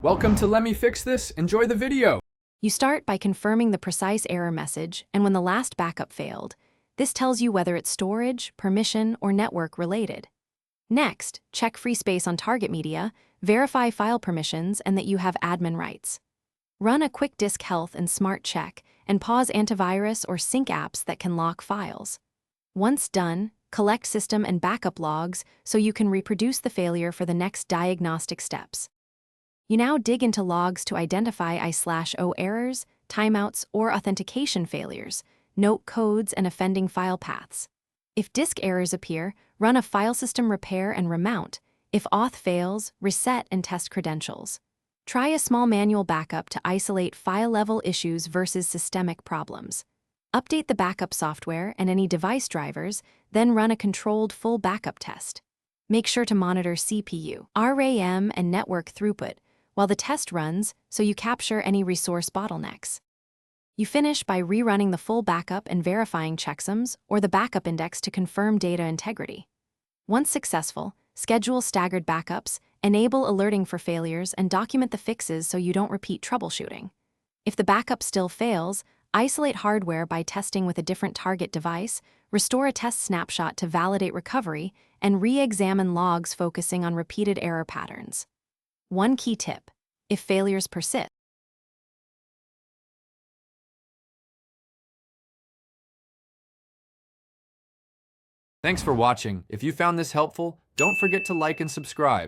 Welcome to Let Me Fix This. Enjoy the video. You start by confirming the precise error message and when the last backup failed. This tells you whether it's storage, permission, or network related. Next, check free space on target media, verify file permissions, and that you have admin rights. Run a quick disk health and smart check, and pause antivirus or sync apps that can lock files. Once done, collect system and backup logs so you can reproduce the failure for the next diagnostic steps. You now dig into logs to identify I/O errors, timeouts, or authentication failures, note codes and offending file paths. If disk errors appear, run a file system repair and remount. If auth fails, reset and test credentials. Try a small manual backup to isolate file-level issues versus systemic problems. Update the backup software and any device drivers, then run a controlled full backup test. Make sure to monitor CPU, RAM, and network throughput while the test runs so you capture any resource bottlenecks. You finish by rerunning the full backup and verifying checksums or the backup index to confirm data integrity. Once successful, schedule staggered backups, enable alerting for failures, and document the fixes so you don't repeat troubleshooting. If the backup still fails, isolate hardware by testing with a different target device, restore a test snapshot to validate recovery, and re-examine logs focusing on repeated error patterns. One key tip: if failures persist, Thanks for watching. If you found this helpful, don't forget to like and subscribe.